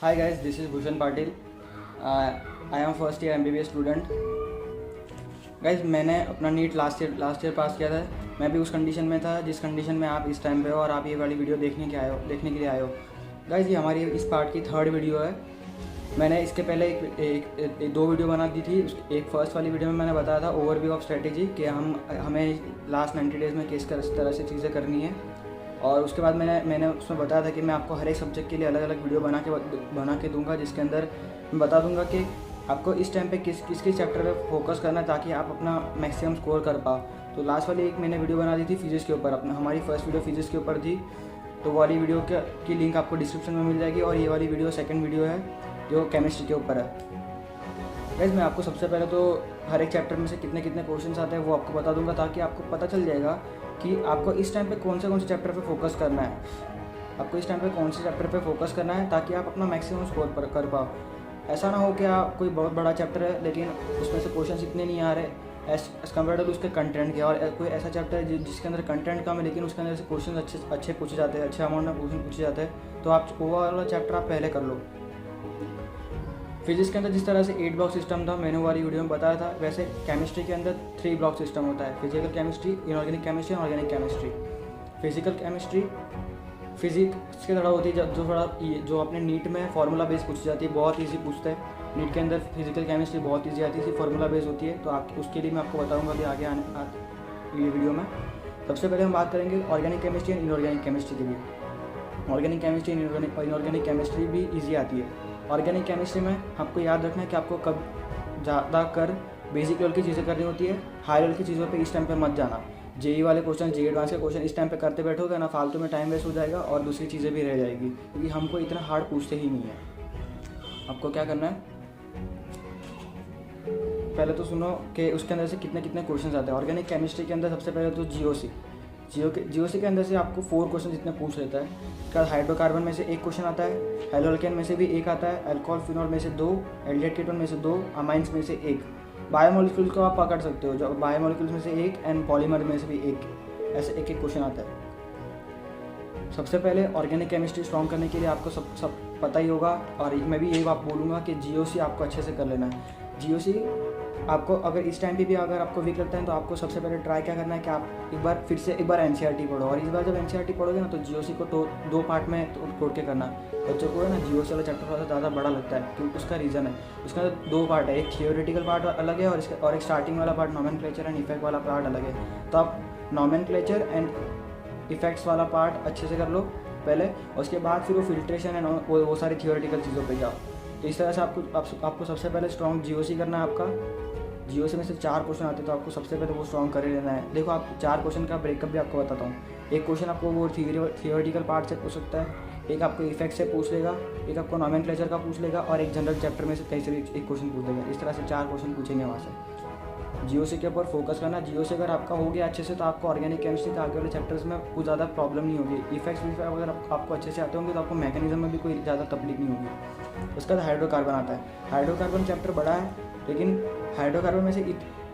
Hi guys, this is Bhushan Patil. I am first year MBBS student. Guys मैंने अपना NEET last year पास किया था। मैं भी उस कंडीशन में था जिस कंडीशन में आप इस टाइम पे हो और आप ये वाली वीडियो देखने के लिए आए हो। गाइज ये हमारी इस पार्ट की थर्ड वीडियो है। मैंने इसके पहले एक दो वीडियो बना दी थी। एक फर्स्ट वाली वीडियो में मैंने बताया था ओवरव्यू ऑफ स्ट्रेटेजी कि हमें लास्ट 90 डेज़ में किस तरह से चीज़ें करनी है। और उसके बाद मैंने उसमें बताया था कि मैं आपको हर एक सब्जेक्ट के लिए अलग अलग वीडियो बना के दूंगा, जिसके अंदर मैं बता दूंगा कि आपको इस टाइम पे किस चैप्टर पे फोकस करना है ताकि आप अपना मैक्सिमम स्कोर कर पाओ। तो लास्ट वाली एक मैंने वीडियो बना दी थी फिजिक्स के ऊपर, हमारी फर्स्ट वीडियो फिजिक्स के ऊपर थी। तो वो वाली वीडियो की लिंक आपको डिस्क्रिप्शन में मिल जाएगी। और ये वाली वीडियो सेकंड वीडियो है जो केमिस्ट्री के ऊपर है। गाइस मैं आपको सबसे पहले तो हर एक चैप्टर में से कितने क्वेश्चंस आते हैं वो आपको बता दूंगा, ताकि आपको पता चल जाएगा कि आपको इस टाइम पे कौन से चैप्टर पे फोकस करना है। आपको इस टाइम पे कौन से चैप्टर पे फोकस करना है ताकि आप अपना मैक्सिमम स्कोर कर पाओ। ऐसा ना हो कि आप कोई बहुत बड़ा चैप्टर है लेकिन उसमें से क्वेश्चंस इतने नहीं आ रहे एज कम्पेयर टू उसके कंटेंट के, और कोई ऐसा चैप्टर है जिसके अंदर कंटेंट कम है लेकिन उसके अंदर से क्वेश्चन अच्छे पूछे जाते हैं, अच्छे अमाउंट में क्वेश्चन पूछे जाते हैं, तो आप वो वाला चैप्टर आप पहले कर लो। फिजिक्स के अंदर जिस तरह से 8 ब्लॉक सिस्टम था, मैंने वाली वीडियो में बताया था, वैसे केमिस्ट्री के अंदर 3 ब्लॉक सिस्टम होता है। फिजिकल केमिस्ट्री, इनऑर्गेनिक केमिस्ट्री और organic chemistry. Physical chemistry physics के तरह होती है जो अपने नीट में फार्मूला बेस पूछी जाती है, बहुत ईजी पूछते हैं। नीट के अंदर फिजिकल केमिस्ट्री बहुत ईजी आती है, सिर्फ फार्मूला बेस होती है। तो आप उसके लिए मैं आपको बताऊँगा कि आगे ये वीडियो में। सबसे पहले हम बात करेंगे organic chemistry and inorganic chemistry की भी। ऑर्गेनिक केमिस्ट्री इनऑर्गेनिक केमिस्ट्री भी ईजी आती है। ऑर्गेनिक केमिस्ट्री में आपको याद रखना है कि आपको कब ज़्यादा कर बेसिक लेवल की चीज़ें करनी होती है, हाई लेवल की चीज़ों पे इस टाइम पे मत जाना। जेई वाले क्वेश्चन, जेई एडवांस के क्वेश्चन इस टाइम पे करते बैठोगे ना, फालतू में टाइम वेस्ट हो जाएगा और दूसरी चीज़ें भी रह जाएगी, क्योंकि हमको इतना हार्ड पूछते ही नहीं है। आपको क्या करना है, पहले तो सुनो कि उसके अंदर से कितने क्वेश्चन आते हैं। ऑर्गेनिक केमिस्ट्री के अंदर सबसे पहले तो जीओसी के अंदर से आपको 4 क्वेश्चन जितने पूछ लेता है। उसके बाद हाइड्रोकार्बन में से 1 क्वेश्चन आता है, हेलोअल्केन में से भी 1 आता है, अल्कोहल फिनॉल में से 2, एल्डिहाइड कीटोन में से 2, अमाइंस में से 1। बायोमोलिक्यूल को आप पकड़ सकते हो, जो बायोमोलिक्यूल्स में से 1 एंड पॉलीमर में से भी 1, ऐसे एक क्वेश्चन आता है। सबसे पहले ऑर्गेनिक केमिस्ट्री स्ट्रॉन्ग करने के लिए आपको सब पता ही होगा, और मैं भी यही बात बोलूँगा कि जीओसी आपको अच्छे से कर लेना है। जीओसी आपको अगर इस टाइम पे भी अगर आपको वीक लगता है तो आपको सबसे पहले ट्राई क्या करना है कि आप एक बार एनसीईआरटी पढ़ो। और इस बार जब एनसीईआरटी पढ़ोगे ना तो जीओसी को 2 पार्ट में तोड़ के करना। बच्चों को है ना जीओसी वाला चैप्टर थोड़ा ज़्यादा बड़ा लगता है, क्योंकि उसका रीज़न है उसके अंदर 2 पार्ट है, एक थियोरेटिकल पार्ट अलग है और एक स्टार्टिंग वाला पार्ट नॉमेनक्लेचर एंड इफेक्ट वाला पार्ट अलग है। तो आप नॉमेनक्लेचर एंड इफेक्ट्स वाला पार्ट अच्छे से कर लो पहले, और उसके बाद फिर वो फिल्ट्रेशन एंड वो सारी थियोरेटिकल चीज़ों पर जाओ। तो इस तरह से आपको सबसे पहले स्ट्रॉन्ग जीओसी करना है। आपका जीओसी में से 4 क्वेश्चन आते हैं तो आपको सबसे पहले वो स्ट्रॉन्ग कर ही लेना है। देखो आप 4 क्वेश्चन का ब्रेकअप भी आपको बताता हूँ। एक क्वेश्चन आपको वो थियोरेटिकल पार्ट से पूछ सकता है, एक आपको इफेक्ट से पूछ लेगा, एक आपको नॉमेनक्लेचर का पूछ लेगा, और एक जनरल चैप्टर में से कहीं से भी एक क्वेश्चन पूछ लेगा। इस तरह से 4 क्वेश्चन पूछेंगे वहाँ से। जीओसी के ऊपर फोकस करना। जीओसी अगर आपका हो गया अच्छे से तो आपको ऑर्गेनिक केमिस्ट्री के आगे वाले चैप्टर्स में कुछ ज़्यादा प्रॉब्लम नहीं होगी। इफेक्ट्स अगर आपको अच्छे से आते होंगे तो आपको मैकेनिज्म में भी कोई ज़्यादा तकलीफ नहीं होगी। उसके बाद हाइड्रोकार्बन आता है। हाइड्रोकार्बन चैप्टर बड़ा है, लेकिन हाइड्रोकार्बन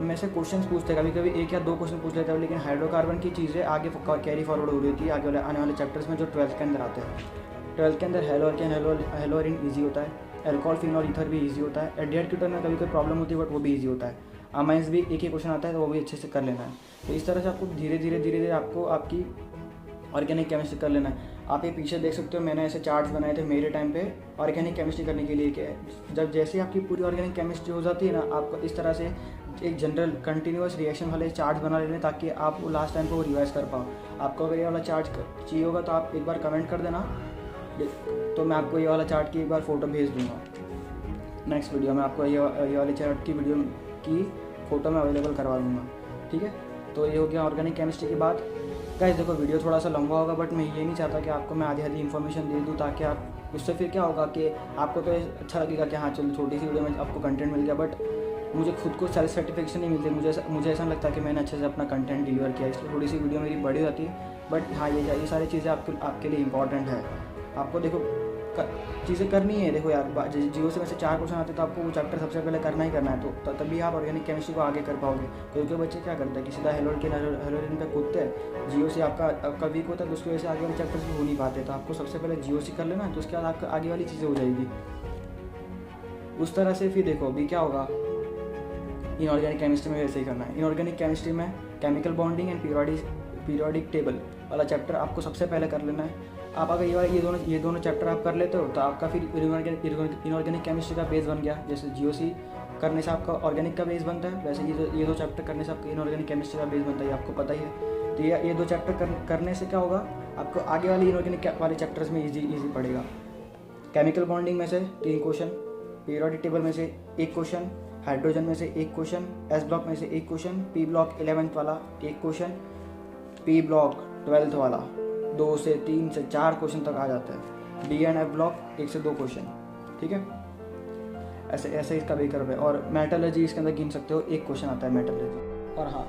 में से क्वेश्चन पूछते हैं, कभी 1 या 2 क्वेश्चन पूछ लेते हैं, लेकिन हाइड्रोकार्बन की चीज़ें आगे कैरी फॉरवर्ड हो रही होती है आगे आने वाले चैप्टर्स में जो 12th के अंदर आते हैं। 12th के अंदर हेलोअल्केन ईजी होता है, अल्कोहल फिनॉल ईथर भी ईजी होता है, एल्डिहाइड कीटोन में कभी कोई प्रॉब्लम होती है बट वो भी ईजी होता है। अमाइंस भी एक ही क्वेश्चन आता है तो वो भी अच्छे से कर लेना है। तो इस तरह से आपको धीरे धीरे आपको आपकी ऑर्गेनिक केमिस्ट्री कर लेना है। आप ये पीछे देख सकते हो, मैंने ऐसे चार्ट्स बनाए थे मेरे टाइम पे ऑर्गेनिक केमिस्ट्री करने के लिए। जब जैसे आपकी पूरी ऑर्गेनिक केमिस्ट्री हो जाती है ना, आपको इस तरह से एक जनरल कंटिन्यूअस रिएक्शन वाले चार्ट बना लेने ताकि आप वो लास्ट टाइम को रिवाइज कर पाओ। आपको अगर ये वाला चार्ट चाहिए होगा तो आप एक बार कमेंट कर देना, तो मैं आपको ये वाला चार्ट की एक बार फ़ोटो भेज दूँगा। नेक्स्ट वीडियो में आपको ये वाले चार्ट की वीडियो की फ़ोटो मैं अवेलेबल करवा दूँगा, ठीक है। तो ये हो गया ऑर्गेनिक केमिस्ट्री की बात। गाइस देखो वीडियो थोड़ा सा लंबा होगा, बट मैं ये नहीं चाहता कि आपको मैं आधी इन्फॉर्मेशन दे दूँ, ताकि आप उससे फिर क्या होगा कि आपको तो अच्छा लगेगा कि हाँ चलो छोटी सी वीडियो में आपको कंटेंट मिल गया, बट मुझे खुद को सेल्फ सेटिस्फेक्शन नहीं मिलती। मुझे ऐसा लगता है कि मैंने अच्छे से अपना कंटेंट डिलीवर किया, इसलिए थोड़ी सी वीडियो मेरी बड़ी जाती है। बट हाँ ये सारी चीज़ें आपके लिए इंपॉर्टेंट है। आपको देखो चीज़ें करनी है। देखो यार, जीरो से वैसे 4 क्वेश्चन आते तो आपको वो चैप्टर सबसे पहले करना ही करना है, तो तभी आप ऑर्गेनिक केमिस्ट्री को आगे कर पाओगे। कोई बच्चे क्या करते हैं कि सीधा हेलोजन पे कूदते हैं, जीओसी आपका वीक होता है, तो उसकी वजह से आगे वाले चैप्टर्स भी हो नहीं पाते। तो आपको सबसे पहले जीओसी कर लेना, तो उसके बाद आपको आगे वाली चीज़ें हो जाएगी। उस तरह से फिर देखो अभी क्या होगा, इनऑर्गेनिक केमिस्ट्री में वैसे ही करना है। इनऑर्गेनिक केमिस्ट्री में chemical bonding and periodic table वाला चैप्टर आपको सबसे पहले कर लेना है। आप अगर ये दोनों चैप्टर आप कर लेते हो तो आपका फिर इनऑर्गेनिक केमिस्ट्री का बेस बन गया। जैसे जीओसी करने से आपका ऑर्गेनिक का बेस बनता है, वैसे ये दो चैप्टर करने से आपका इनऑर्गेनिक केमिस्ट्री का बेस बनता है, आपको पता ही है। तो ये दो चैप्टर करने से क्या होगा, आपको आगे वाले इनऑर्गेनिक वाले चैप्टर्स में ईजी पड़ेगा। केमिकल बॉन्डिंग में से 3 क्वेश्चन, पीरियोडिक टेबल में से 1 क्वेश्चन, हाइड्रोजन में से 1 क्वेश्चन, एस ब्लॉक में से 1 क्वेश्चन, पी ब्लॉक 11th वाला 1 क्वेश्चन, पी ब्लॉक 12th वाला 2 से 3 से 4 क्वेश्चन तक आ जाता है। डी एंड एफ ब्लॉक 1 से 2 क्वेश्चन, ठीक है। ऐसे इसका बेकर है। और मेटलर्जी इसके अंदर गिन सकते हो, 1 क्वेश्चन आता है मेटलर्जी। और हाँ,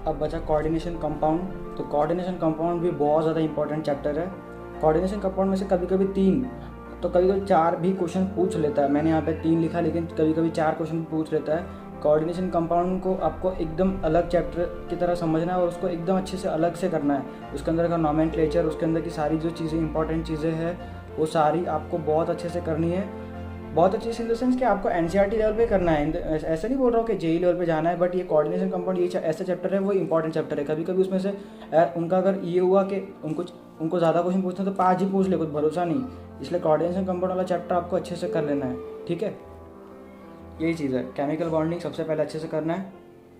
अब बचा कोऑर्डिनेशन कंपाउंड। तो कोऑर्डिनेशन कंपाउंड भी बहुत ज़्यादा इंपॉर्टेंट चैप्टर है। कोऑर्डिनेशन कंपाउंड में से कभी कभी 3 तो कभी कभी 4 भी क्वेश्चन पूछ लेता है। मैंने यहाँ पे 3 लिखा, लेकिन कभी कभी 4 क्वेश्चन पूछ लेता है। कोऑर्डिनेशन कंपाउंड को आपको एकदम अलग चैप्टर की तरह समझना है और उसको एकदम अच्छे से अलग से करना है। उसके अंदर का नॉमेनक्लेचर, उसके अंदर की सारी जो चीज़ें इंपॉर्टेंट चीज़ें हैं वो सारी आपको बहुत अच्छे से करनी है। बहुत अच्छे से इन द सेंस कि आपको एनसीईआरटी लेवल पे करना है। ऐसा नहीं बोल रहा हूँ कि जेई लेवल पे जाना है, बट ये कोऑर्डिनेशन कंपाउंड ये ऐसा चैप्टर है, वो इंपॉर्टेंट चैप्टर है। कभी कभी उसमें से उनका अगर ये हुआ कि उनको ज़्यादा क्वेश्चन पूछते हैं तो 5 ही पूछ ले, कुछ भरोसा नहीं। इसलिए कोऑर्डिनेशन कंपाउंड वाला चैप्टर आपको अच्छे से कर लेना है, ठीक है। यही चीज़ है। केमिकल बॉन्डिंग सबसे पहले अच्छे से करना है,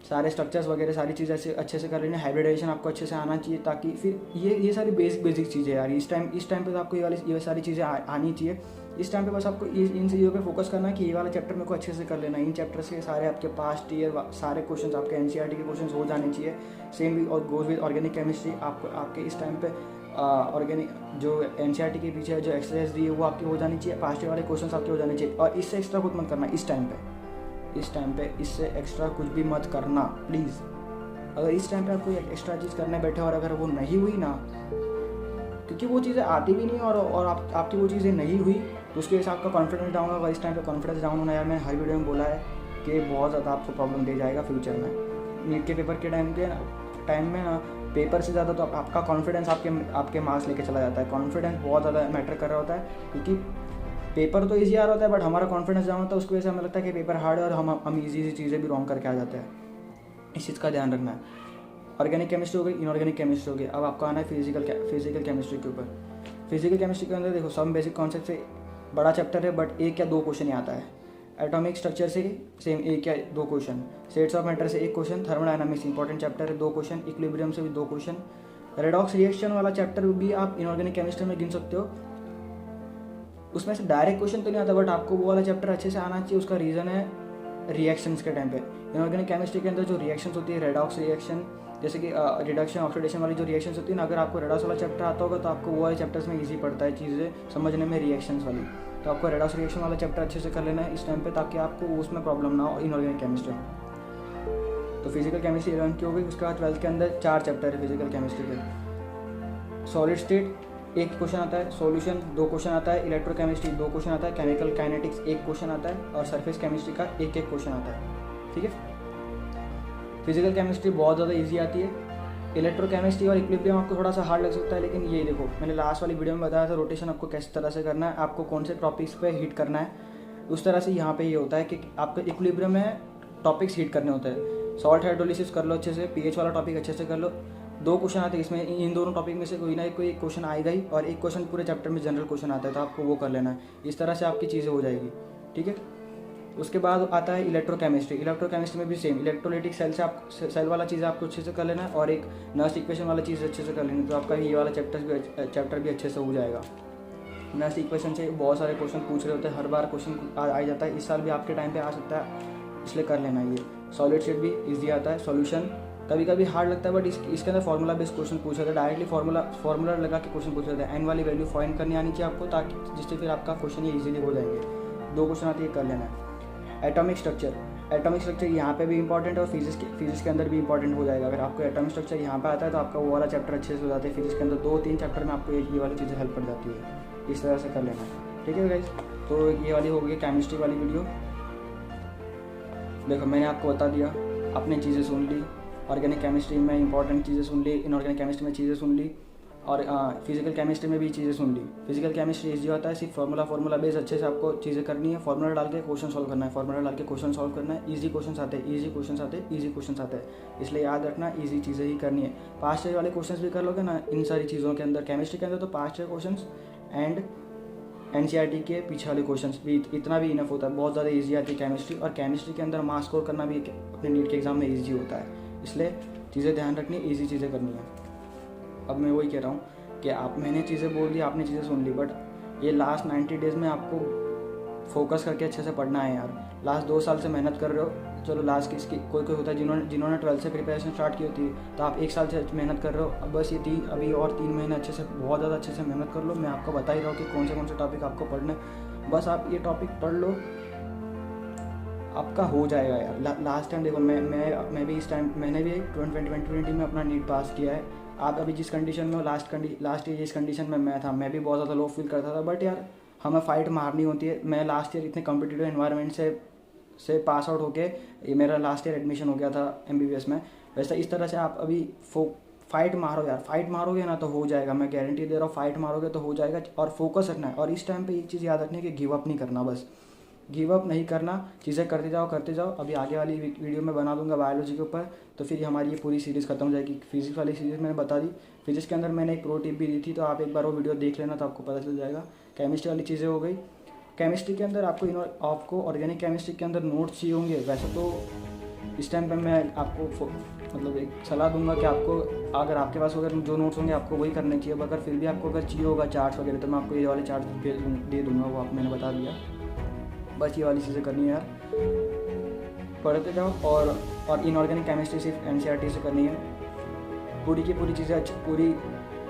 सारे स्ट्रक्चर्स वगैरह सारी चीज़ें अच्छे से कर लेना है। हाइब्रिडाइजेशन आपको अच्छे से आना चाहिए, ताकि फिर ये सारी बेसिक चीज़ें यार इस टाइम पे तो आपको ये सारी चीज़ें आनी चाहिए। इस टाइम पे बस आपको इन चीज़ों पे फोकस करना है कि ये वाला चैप्टर मेरे को अच्छे से कर लेना है। इन चैप्टर से सारे आपके पास्ट ईयर सारे क्वेश्चन आपके एनसीईआरटी के क्वेश्चन हो जाने चाहिए। सेम भी और गोज विद ऑर्गेनिक केमिस्ट्री। आपके इस टाइम पे ऑर्गेनिक जो एनसीईआरटी के पीछे जो एक्सरसाइज दी है वो आपकी हो जानी चाहिए, पास्ट ईयर वाले क्वेश्चन आपके हो जाने चाहिए। और इससे एक्स्ट्रा कुछ मत करना इस टाइम पे इससे एक्स्ट्रा कुछ भी मत करना प्लीज़। अगर इस टाइम पे आप कोई एक्स्ट्रा चीज़ करने बैठे और अगर वो नहीं हुई ना, क्योंकि वो चीज़ें आती भी नहीं और आपकी वो चीज़ें नहीं हुई तो उसकी वजह से आपका कॉन्फिडेंस डाउन होगा। इस टाइम पे कॉन्फिडेंस डाउन होना यार, मैंने हर वीडियो में बोला है कि बहुत ज़्यादा आपको प्रॉब्लम दे जाएगा फ्यूचर में। नीट के पेपर के टाइम में ना पेपर से ज़्यादा तो आपका कॉन्फिडेंस आपके मार्क्स लेके चला जाता है। कॉन्फिडेंस बहुत ज़्यादा मैटर कर रहा होता है, क्योंकि पेपर तो ईजी आ रहा होता है बट हमारा कॉन्फिडेंस डाउन होता है। उसकी वजह से हमें लगता है कि पेपर हार्ड है और हम ईजी चीज़ें भी रॉन्ग करके आ जाते हैं। इस चीज़ का ध्यान रखना है। ऑर्गेनिक केमिस्ट्री हो गई, इनऑर्गेनिक केमिस्ट्री हो गई। अब आपको आना है फिजिकल केमिस्ट्री के ऊपर। फिजिकल केमिस्ट्री के अंदर देखो सम बेसिक कॉन्सेप्ट से बड़ा चैप्टर है, बट 1 या 2 क्वेश्चन ही आता है। एटॉमिक स्ट्रक्चर से सेम 1 या 2 क्वेश्चन, स्टेट्स ऑफ मैटर से 1 क्वेश्चन, थर्मोडायनामिक्स इंपॉर्टेंट चैप्टर है 2 क्वेश्चन, इक्विलिब्रियम से भी 2 क्वेश्चन। रेडॉक्स रिएक्शन वाला चैप्टर भी आप इनऑर्गेनिक केमिस्ट्री में गिन सकते हो। उसमें से डायरेक्ट क्वेश्चन तो नहीं आता, बट आपको वो वाला चैप्टर अच्छे से आना चाहिए। उसका रीज़न है रिएक्शंस के टाइम पे। इनऑर्गेनिक केमिस्ट्री के अंदर जो रिएक्शंस होती है, रेडॉक्स रिएक्शन, जैसे कि रिडक्शन ऑक्सीडेशन वाली जो रिएक्शंस होती है ना, अगर आपको रेडॉक्स वाला चैप्टर आता होगा तो आपको वो वाले चैप्टर्स में इजी पड़ता है चीज़ें समझने में, रिएक्शंस वाली। तो आपको रेडॉक्स रिएक्शन वाला चैप्टर अच्छे से कर लेना है इस टाइम पे, ताकि आपको उसमें प्रॉब्लम ना हो इनऑर्गेनिक केमिस्ट्री में। तो फिजिकल केमिस्ट्री 11th की हो गई। उसके बाद 12th के अंदर 4 चैप्टर है फिजिकल केमिस्ट्री के। सॉलिड स्टेट 1 क्वेश्चन आता है, सॉल्यूशन 2 क्वेश्चन आता है, इलेक्ट्रोकेमिस्ट्री 2 क्वेश्चन आता है, केमिकल काइनेटिक्स 1 क्वेश्चन आता है और सरफेस केमिस्ट्री का 1 क्वेश्चन आता है, ठीक है। फिजिकल केमिस्ट्री बहुत ज़्यादा इजी आती है। इलेक्ट्रोकेमिस्ट्री और इक्विलिब्रियम आपको थोड़ा सा हार्ड लग सकता है, लेकिन ये देखो मैंने लास्ट वाली वीडियो में बताया था रोटेशन आपको किस तरह से करना है, आपको कौन से टॉपिक्स पे हिट करना है। उस तरह से यहाँ पे ये होता है कि आपको इक्विलिब्रियम में टॉपिक्स हिट करने होते हैं। सॉल्ट हाइड्रोलिसिस कर लो अच्छे से, पीएच वाला टॉपिक अच्छे से कर लो। 2 क्वेश्चन आते हैं इसमें, इन दोनों टॉपिक में से कोई ना कोई क्वेश्चन आएगा ही, और 1 क्वेश्चन पूरे चैप्टर में जनरल क्वेश्चन आता है, तो आपको वो कर लेना है। इस तरह से आपकी चीज़ें हो जाएगी, ठीक है। उसके बाद आता है इलेक्ट्रोकेमिस्ट्री। इलेक्ट्रोकेमिस्ट्री में भी सेम इलेक्ट्रोलाइटिक सेल वाला चीज़ आपको अच्छे से कर लेना है, और एक नर्स इक्वेशन वाला चीज़ अच्छे से कर लेना है, तो आपका ये वाला चैप्टर भी अच्छे से हो जाएगा। नर्स इक्वेशन से बहुत सारे क्वेश्चन पूछ रहे होते हैं, हर बार क्वेश्चन आ जाता है, इस साल भी आपके टाइम पे आ सकता है, इसलिए कर लेना ये। सॉलिड स्टेट भी ईजी आता है। सॉल्यूशन कभी कभी हार्ड लगता है, बट इसके अंदर फार्मूला बेस्ड क्वेश्चन पूछे जाते हैं, डायरेक्टली फार्मूला लगा के क्वेश्चन पूछे जाते हैं। एन वाली वैल्यू फाइंड करनी आनी चाहिए आपको, ताकि जिससे फिर आपका क्वेश्चन ये इजीली हो जाएंगे। 2 क्वेश्चन आते हैं, कर लेना है। एटॉमिक स्ट्रक्चर यहाँ पे भी इंपॉर्टेंट है, और फिजिक्स के अंदर भी इंपॉर्टेंट हो जाएगा। अगर आपको एटॉमिक स्ट्रक्चर यहाँ पे आता है तो आपका वो वाला चैप्टर अच्छे से हो जाता है। फिजिक्स के अंदर 2-3 चैप्टर में आपको ये वाली चीज़ें हेल्प कर जाती है। इस तरह से कर लेना है। ठीक है गाइस, तो ये वाली हो गई केमिस्ट्री वाली वीडियो। देखो मैंने आपको बता दिया, आपने चीज़ें सुन ली, ऑर्गेनिक केमिस्ट्री में इंपॉर्टेंट चीज़ें सुन ली, इनऑर्गेनिक केमिस्ट्री में चीज़ें सुन ली, और फिजिकल केमिस्ट्री में भी चीज़ें सुन ली। फिजिकल केमिस्ट्री ईजी होता है, सिर्फ फार्मूला बेस अच्छे से आपको चीज़ें करनी है, फार्मूला डाल के क्वेश्चन सॉल्व करना है, फार्मूला डाल के क्वेश्चन सॉल्व करना है। ईजी क्वेश्चन आते हैं, ईजी क्वेश्चन आते हैं, ईजी क्वेश्चन आते हैं, इसलिए याद रखना ईजी चीज़ें ही करनी है। पास्ट ईयर वाले क्वेश्चन भी कर लोगे ना इन सारी चीज़ों के अंदर, केमिस्ट्री के अंदर, तो past year question and NCERT के पीछे वाले क्वेश्चंस भी इतना भी इनफ होता है, बहुत ज़्यादा इजी आती है केमिस्ट्री। और केमिस्ट्री के अंदर मार्क्स स्कोर करना भी अपने नीट के एग्जाम में इजी होता है, इसलिए चीज़ें ध्यान रखनी, इजी चीज़ें करनी है। अब मैं वही कह रहा हूँ कि मैंने चीज़ें बोल दी, आपने चीज़ें सुन ली, बट ये लास्ट 90 डेज़ में आपको फोकस करके अच्छे से पढ़ना है यार। लास्ट 2 साल से मेहनत कर रहे हो, चलो लास्ट किसकी कोई होता है जिन्होंने 12th से प्रिपरेशन स्टार्ट की होती है, तो आप 1 साल से मेहनत कर रहे हो। अब बस ये अभी और 3 महीने अच्छे से, बहुत ज़्यादा अच्छे से मेहनत कर लो। मैं आपको बता ही रहा हूँ कि कौन से टॉपिक आपको पढ़ना है, बस आप ये टॉपिक पढ़ लो, आपका हो जाएगा यार। लास्ट टाइम देखो मैं भी इस टाइम मैंने भी 2020 में अपना नीट पास किया है। आप अभी जिस कंडीशन में हो, लास्ट ईयर जिस कंडीशन में मैं था, मैं भी बहुत ज़्यादा लो फील करता था, बट यार हमें फाइट मारनी होती है। मैं लास्ट ईयर इतने कॉम्पिटिटिव एनवायरनमेंट से पास आउट होके ये मेरा लास्ट ईयर एडमिशन हो गया था MBBS में। वैसे इस तरह से आप अभी फाइट मारो यार, फाइट मारोगे ना तो हो जाएगा, मैं गारंटी दे रहा हूँ, फाइट मारोगे तो हो जाएगा। और फोकस रखना है, और इस टाइम पे एक चीज़ याद रखनी है कि गिव अप नहीं करना, बस गिव अप नहीं करना, चीज़ें करते जाओ। अभी आगे वाली वीडियो में बना दूंगा बायोलॉजी के ऊपर, तो फिर हमारी ये पूरी सीरीज़ खत्म हो जाएगी। फिजिक्स वाली सीरीज़ मैंने बता दी, फिजिक्स के अंदर मैंने एक प्रो टिप भी दी थी, तो आप एक बार वो वीडियो देख लेना तो आपको पता चल जाएगा। केमिस्ट्री वाली चीज़ें हो गई। केमिस्ट्री के अंदर आपको ऑर्गेनिक केमिस्ट्री के अंदर नोट्स चाहिए होंगे। वैसे तो इस टाइम पर मैं आपको मतलब एक सलाह दूंगा कि आपको, अगर आपके पास अगर जो नोट्स होंगे आपको वही करने चाहिए, अगर फिर भी आपको अगर चाहिए होगा चार्ट्स वगैरह, तो मैं आपको ये वाले चार्ट्स दे दूँगा, वो आप मैंने बता दिया। बस ये वाली चीज़ें करनी है यार, पढ़ते जाओ। और इनऑर्गेनिक केमिस्ट्री सिर्फ NCERT से करनी है, पूरी की पूरी चीज़ें पूरी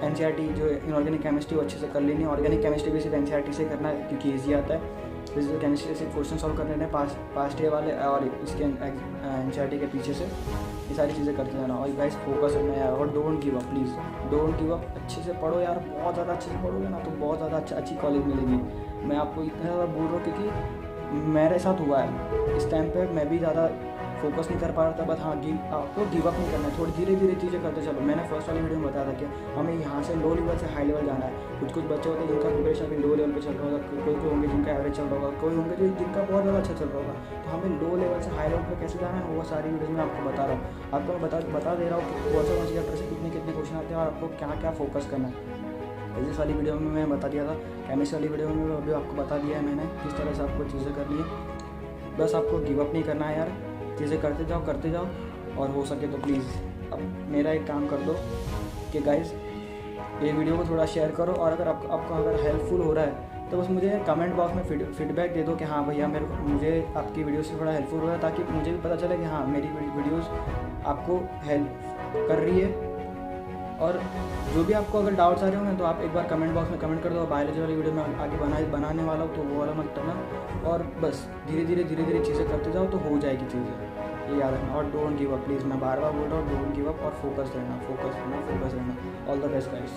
NCERT जो इनऑर्गेनिक केमिस्ट्री वो अच्छे से कर लेनी है। ऑर्गेनिक केमिस्ट्री भी सिर्फ NCERT से करना है क्योंकि ईजी आता है। फिजिकल केमिस्ट्री से क्वेश्चन सॉल्व कर लेना है पास्ट ईयर वाले, और इसके NCERT के पीछे से ये सारी चीज़ें करते जाना। और गाइस फोकस रखना यार, और don't give up, please don't give up. अच्छे से पढ़ो यार, बहुत ज़्यादा अच्छे से पढ़ोगे ना तो बहुत ज़्यादा अच्छी कॉलेज मिलेगी। मैं आपको इतना ज़्यादा बोल रहा हूँ क्योंकि मेरे साथ हुआ है। इस टाइम पे मैं भी ज़्यादा फोकस नहीं कर पा रहा था, बट हाँ आपको गिव अप नहीं करना है, थोड़ी धीरे धीरे चीज़ें करते चलो। मैंने फर्स्ट वाली वीडियो में बताया था कि हमें यहाँ से लो लेवल से हाई लेवल जाना है। कुछ बच्चे होते हैं जिनका प्रिपरेशन भी लो लेवल पे चल रहा होगा, कोई होंगे जिनका एवरेज चल रहा होगा, कोई होंगे जिनका बहुत ज़्यादा अच्छा चल रहा होगा। तो हमें लो लेवल से हाई लेवल पर कैसे जाना है, वो सारी वीडियो में आपको बता रहा हूँ। आपको मैं बता दे रहा हूँ कि कौन से चैप्टर से कितने क्वेश्चन आते हैं और आपको क्या क्या फोकस करना है। फिजिक्स वाली वीडियो में मैं बता दिया था, केमिस्ट्री वाली वीडियो में अभी आपको बता दिया है मैंने किस तरह से आपको चीज़ें करनी है। बस आपको गिव अप नहीं करना है यार, चीज़ें करते जाओ, और हो सके तो प्लीज़ अब मेरा एक काम कर दो कि गाइस ये वीडियो को थोड़ा शेयर करो, और अगर आपको अगर हेल्पफुल हो रहा है तो बस मुझे कमेंट बॉक्स में फीडबैक दे दो कि हाँ भैया मुझे आपकी वीडियो से थोड़ा हेल्पफुल हो रहा है, ताकि मुझे भी पता चले कि हाँ मेरी वीडियोज़ आपको हेल्प कर रही है। और जो भी आपको अगर डाउट्स आ रहे होंगे तो आप एक बार कमेंट बॉक्स में कमेंट कर दो। बायोलॉजी वाली वीडियो में आगे बनाने वाला हूँ, तो वो वाला मत करना। और बस धीरे धीरे चीज़ें करते जाओ तो हो जाएगी चीज़ें, ये याद रखना। और डोंट गिव अप, प्लीज़ मैं बार बार बोल रहा हूँ, डोंट गिव अप, और फोकस रहना। All the best guys.